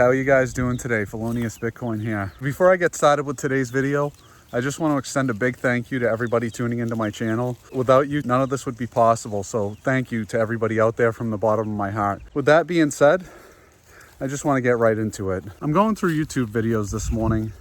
How are you guys doing today? 𝕊𝔼𝔸𝕊ℇ𝔸𝔼 Bitcoin here. Before I get started with today's video, I just want to extend a big thank you to everybody tuning into my channel. Without you, none of this would be possible. So thank you to everybody out there from the bottom of my heart. With that being said, I just want to get right into it. I'm going through YouTube videos this morning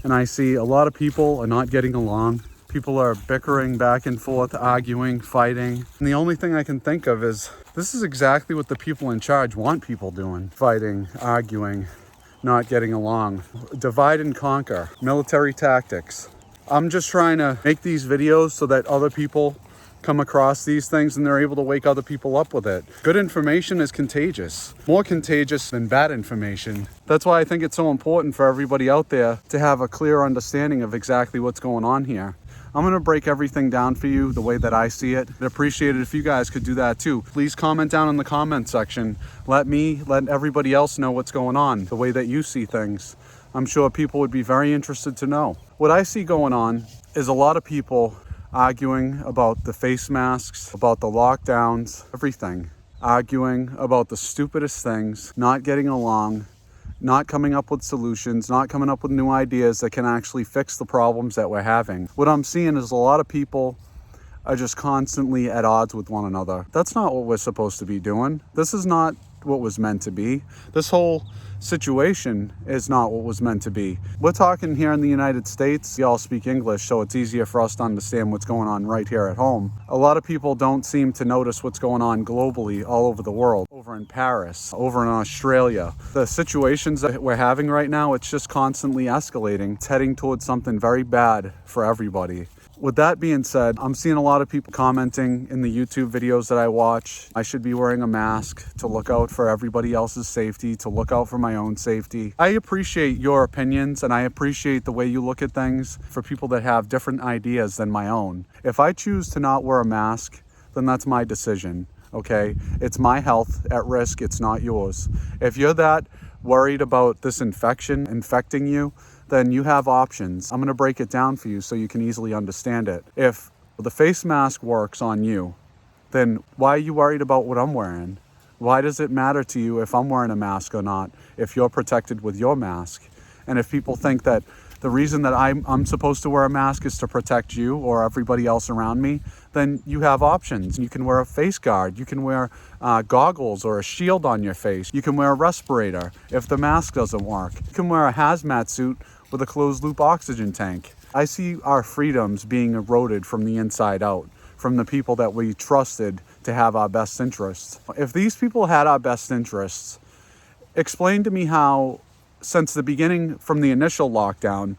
and I see a lot of people are not getting along. People are bickering back and forth, arguing, fighting. And the only thing I can think of is this is exactly what the people in charge want people doing. Fighting, arguing, not getting along. Divide and conquer, military tactics. I'm just trying to make these videos so that other people come across these things and they're able to wake other people up with it. Good information is contagious, more contagious than bad information. That's why I think it's so important for everybody out there to have a clear understanding of exactly what's going on here. I'm going to break everything down for you the way that I see it. I'd appreciate it if you guys could do that too. Please comment down in the comment section. Let everybody else know what's going on, the way that you see things. I'm sure people would be very interested to know. What I see going on is a lot of people arguing about the face masks, about the lockdowns, everything. Arguing about the stupidest things, not getting along, not coming up with solutions, not coming up with new ideas that can actually fix the problems that we're having. What I'm seeing is a lot of people are just constantly at odds with one another. That's not what we're supposed to be doing. This is not what was meant to be. This whole situation is not what was meant to be. We're talking here in the United States. We all speak English, so it's easier for us to understand what's going on right here at home. A lot of people don't seem to notice what's going on globally all over the world, over in Paris, over in Australia. The situations that we're having right now, it's just constantly escalating. It's heading towards something very bad for everybody. With that being said, I'm seeing a lot of people commenting in the YouTube videos that I watch. I should be wearing a mask to look out for everybody else's safety, to look out for my own safety. I appreciate your opinions and I appreciate the way you look at things for people that have different ideas than my own. If I choose to not wear a mask, then that's my decision, okay? It's my health at risk, it's not yours. If you're that worried about this infection infecting you, then you have options. I'm going to break it down for you so you can easily understand it. If the face mask works on you, then why are you worried about what I'm wearing? Why does it matter to you if I'm wearing a mask or not, if you're protected with your mask? And if people think that the reason that I'm supposed to wear a mask is to protect you or everybody else around me, then you have options. You can wear a face guard. You can wear goggles or a shield on your face. You can wear a respirator if the mask doesn't work. You can wear a hazmat suit with a closed loop oxygen tank. I see our freedoms being eroded from the inside out, from the people that we trusted to have our best interests. If these people had our best interests, explain to me how, since the beginning, from the initial lockdown,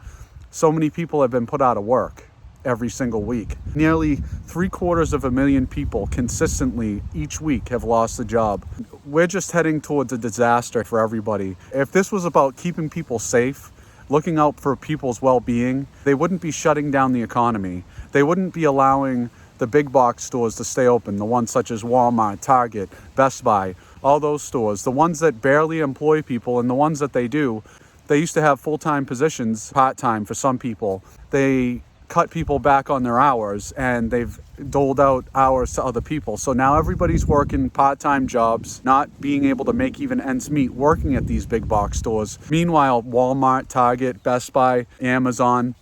so many people have been put out of work every single week. Nearly 750,000 people consistently each week have lost a job. We're just heading towards a disaster for everybody. If this was about keeping people safe, looking out for people's well-being, they wouldn't be shutting down the economy. They wouldn't be allowing the big box stores to stay open, the ones such as Walmart, Target, Best Buy, all those stores, the ones that barely employ people, and the ones that they do, they used to have full-time positions, part-time for some people. They cut people back on their hours and they've doled out hours to other people. So now everybody's working part-time jobs, not being able to make even ends meet, working at these big box stores. Meanwhile, Walmart, Target, Best Buy, Amazon,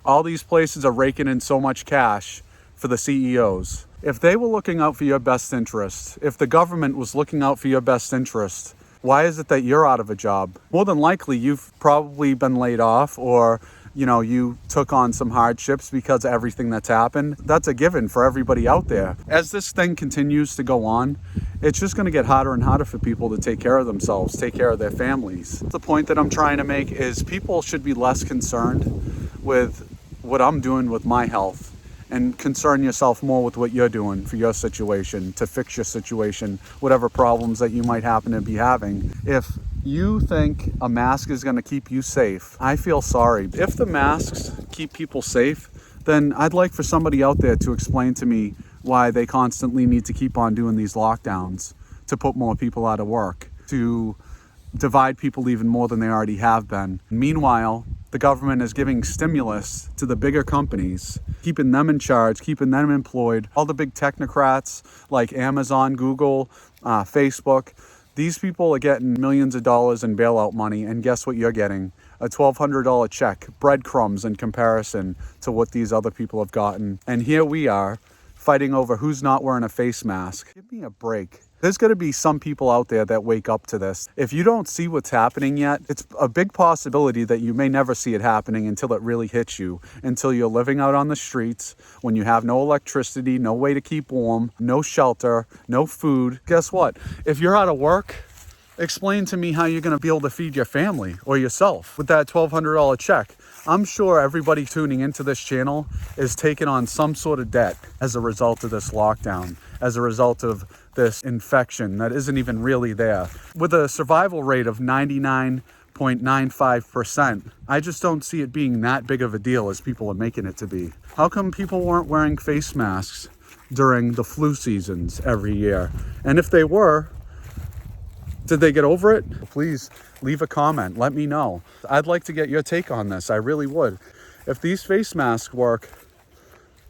all these places are raking in so much cash for the CEOs. If they were looking out for your best interest, if the government was looking out for your best interest, why is it that you're out of a job? More than likely, you've probably been laid off, or you took on some hardships because of everything that's happened. That's a given for everybody out there. As this thing continues to go on, it's just going to get harder and harder for people to take care of themselves, take care of their families. The point that I'm trying to make is people should be less concerned with what I'm doing with my health and concern yourself more with what you're doing for your situation, to fix your situation, whatever problems that you might happen to be having. If you think a mask is going to keep you safe, I feel sorry. If the masks keep people safe, then I'd like for somebody out there to explain to me why they constantly need to keep on doing these lockdowns, to put more people out of work, to divide people even more than they already have been. Meanwhile, the government is giving stimulus to the bigger companies, keeping them in charge, keeping them employed. All the big technocrats like Amazon, Google, Facebook, These people are getting millions of dollars in bailout money, and guess what you're getting? A $1,200 check, breadcrumbs in comparison to what these other people have gotten. And here we are fighting over who's not wearing a face mask. Give me a break. There's going to be some people out there that wake up to this. If you don't see what's happening yet, it's a big possibility that you may never see it happening until it really hits you, until you're living out on the streets, when you have no electricity, no way to keep warm, no shelter, no food. Guess what? If you're out of work, explain to me how you're going to be able to feed your family or yourself with that $1,200 check. I'm sure everybody tuning into this channel is taking on some sort of debt as a result of this lockdown, as a result of this infection that isn't even really there. With a survival rate of 99.95%, I just don't see it being that big of a deal as people are making it to be. How come people weren't wearing face masks during the flu seasons every year? And if they were, did they get over it? Please leave a comment. Let me know. I'd like to get your take on this. I really would. If these face masks work,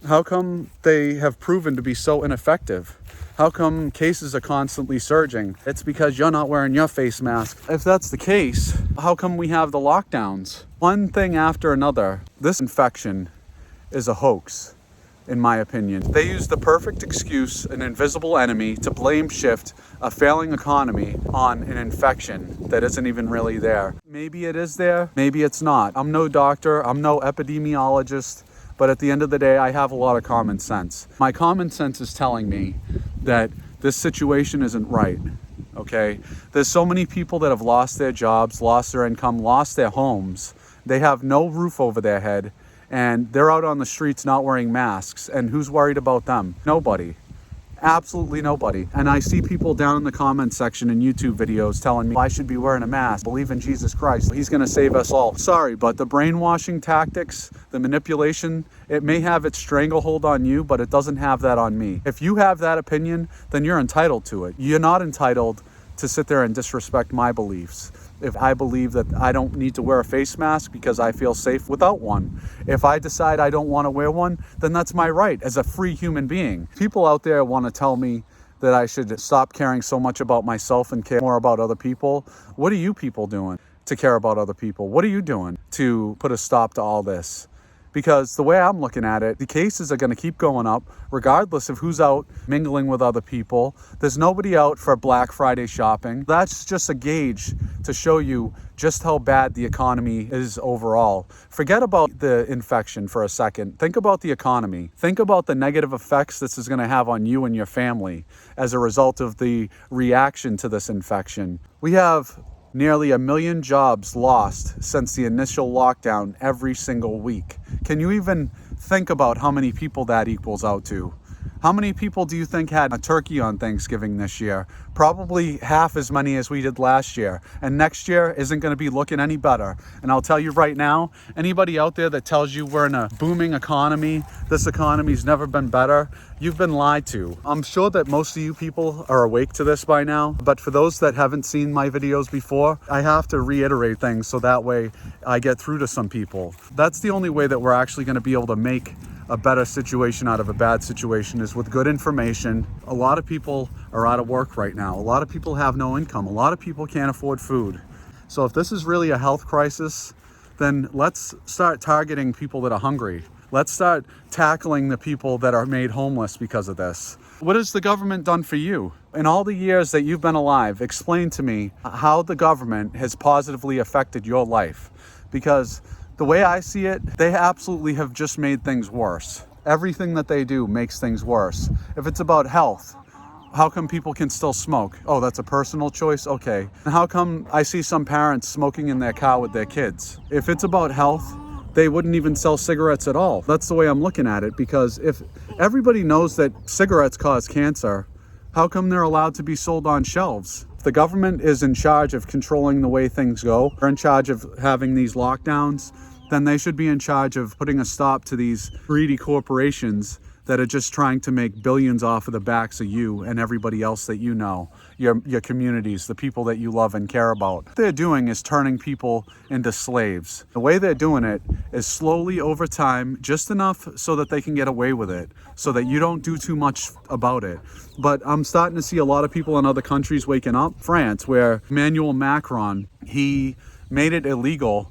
how come they have proven to be so ineffective? How come cases are constantly surging? It's because you're not wearing your face mask. If that's the case, how come we have the lockdowns? One thing after another. This infection is a hoax, in my opinion. They use the perfect excuse, an invisible enemy, to blame shift a failing economy on an infection that isn't even really there. Maybe it is there, maybe it's not. I'm no doctor, I'm no epidemiologist, but at the end of the day, I have a lot of common sense. My common sense is telling me that this situation isn't right, okay? There's so many people that have lost their jobs, lost their income, lost their homes. They have no roof over their head, and they're out on the streets not wearing masks. And who's worried about them? Nobody. Absolutely nobody. And I see people down in the comment section in YouTube videos telling me I should be wearing a mask, believe in Jesus Christ, he's gonna save us all. Sorry, but the brainwashing tactics, the manipulation, it may have its stranglehold on you, but it doesn't have that on me. If you have that opinion, then you're entitled to it. You're not entitled to sit there and disrespect my beliefs. If I believe that I don't need to wear a face mask because I feel safe without one. If I decide I don't want to wear one, then that's my right as a free human being. People out there want to tell me that I should stop caring so much about myself and care more about other people. What are you people doing to care about other people? What are you doing to put a stop to all this? Because the way I'm looking at it, the cases are going to keep going up regardless of who's out mingling with other people. There's nobody out for Black Friday shopping. That's just a gauge to show you just how bad the economy is overall. Forget about the infection for a second. Think about the economy. Think about the negative effects this is going to have on you and your family as a result of the reaction to this infection. We have nearly 1 million jobs lost since the initial lockdown every single week. Can you even think about how many people that equals out to? How many people do you think had a turkey on Thanksgiving this year? Probably half as many as we did last year. And next year isn't going to be looking any better. And I'll tell you right now, anybody out there that tells you we're in a booming economy, this economy's never been better, you've been lied to. I'm sure that most of you people are awake to this by now, but for those that haven't seen my videos before, I have to reiterate things so that way I get through to some people. That's the only way that we're actually going to be able to make a better situation out of a bad situation is with good information. A lot of people are out of work right now. A lot of people have no income. A lot of people can't afford food. So if this is really a health crisis, then let's start targeting people that are hungry. Let's start tackling the people that are made homeless because of this. What has the government done for you? In all the years that you've been alive, explain to me how the government has positively affected your life. Because the way I see it, they absolutely have just made things worse. Everything that they do makes things worse. If it's about health, how come people can still smoke? Oh, that's a personal choice? Okay. And how come I see some parents smoking in their car with their kids? If it's about health, they wouldn't even sell cigarettes at all. That's the way I'm looking at it, because if everybody knows that cigarettes cause cancer, how come they're allowed to be sold on shelves? If the government is in charge of controlling the way things go, or in charge of having these lockdowns, then they should be in charge of putting a stop to these greedy corporations that are just trying to make billions off of the backs of you and everybody else that you know, your communities, the people that you love and care about. What they're doing is turning people into slaves. The way they're doing it is slowly over time, just enough so that they can get away with it, so that you don't do too much about it. But I'm starting to see a lot of people in other countries waking up. France, where Emmanuel Macron, he made it illegal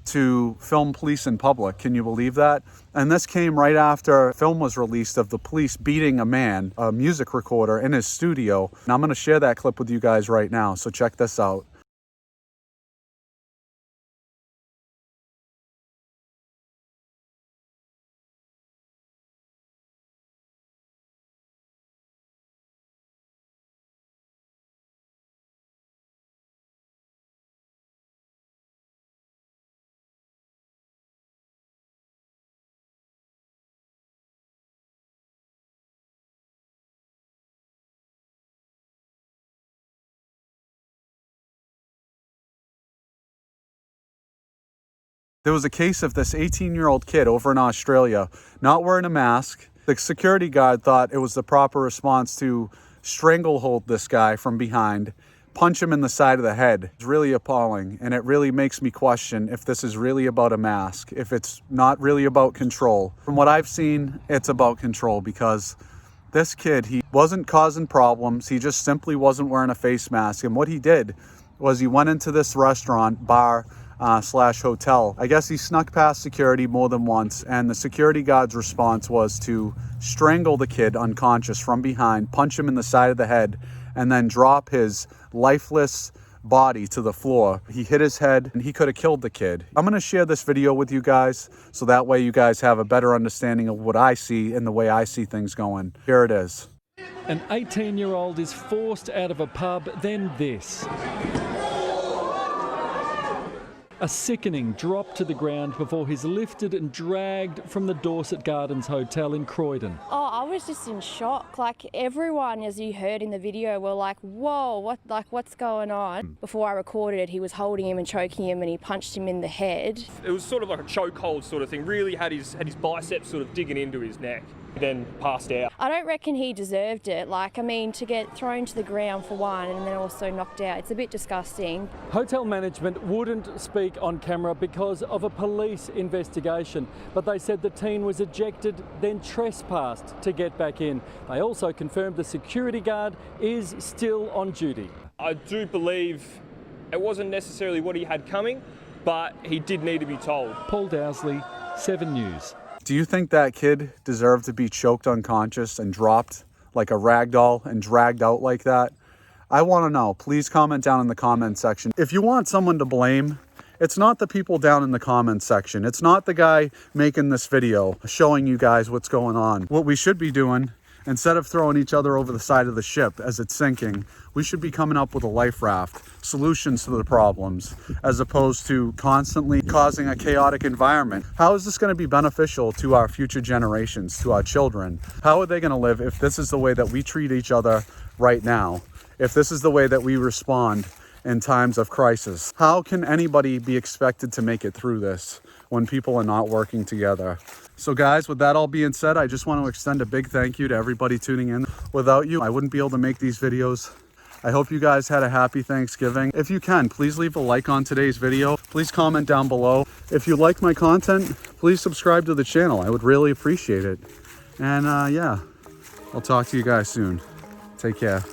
to film police in public. Can you believe that? And this came right after a film was released of the police beating a man, a music recorder, in his studio. And I'm going to share that clip with you guys right now, so check this out. There was a case of this 18-year-old kid over in Australia not wearing a mask. The security guard thought it was the proper response to stranglehold this guy from behind, punch him in the side of the head. It's really appalling, and it really makes me question if this is really about a mask, if it's not really about control. From what I've seen, it's about control, because this kid, he wasn't causing problems. He just simply wasn't wearing a face mask. And what he did was he went into this restaurant, bar, slash hotel. I guess he snuck past security more than once, and the security guard's response was to strangle the kid unconscious from behind, punch him in the side of the head, and then drop his lifeless body to the floor. He hit his head, and he could have killed the kid. I'm going to share this video with you guys, so that way you guys have a better understanding of what I see and the way I see things going. Here it is. An 18-year-old is forced out of a pub, then this. A sickening drop to the ground before he's lifted and dragged from the Dorset Gardens Hotel in Croydon. Oh, I was just in shock. Like, everyone, as you heard in the video, were like, whoa, what's going on? Before I recorded it, he was holding him and choking him, and he punched him in the head. It was sort of like a chokehold sort of thing. Really had his biceps sort of digging into his neck. Then passed out. I don't reckon he deserved it. Like, I mean, to get thrown to the ground for one and then also knocked out, it's a bit disgusting. Hotel management wouldn't speak on camera because of a police investigation, but they said the teen was ejected, then trespassed to get back in. They also confirmed the security guard is still on duty. I do believe it wasn't necessarily what he had coming, but he did need to be told. ℊ𝕃𝔼𝔸𝕊𝔼, 7 News. Do you think that kid deserved to be choked unconscious and dropped like a rag doll and dragged out like that? I want to know. Please comment down in the comment section. If you want someone to blame, it's not the people down in the comment section. It's not the guy making this video showing you guys what's going on. What we should be doing, instead of throwing each other over the side of the ship as it's sinking, we should be coming up with a life raft, solutions to the problems, as opposed to constantly causing a chaotic environment. How is this going to be beneficial to our future generations, to our children? How are they going to live if this is the way that we treat each other right now? If this is the way that we respond in times of crisis? How can anybody be expected to make it through this when people are not working together? So guys, with that all being said, I just want to extend a big thank you to everybody tuning in. Without you, I wouldn't be able to make these videos. I hope you guys had a happy Thanksgiving. If you can, please leave a like on today's video. Please comment down below. If you like my content, please subscribe to the channel. I would really appreciate it. And yeah, I'll talk to you guys soon. Take care.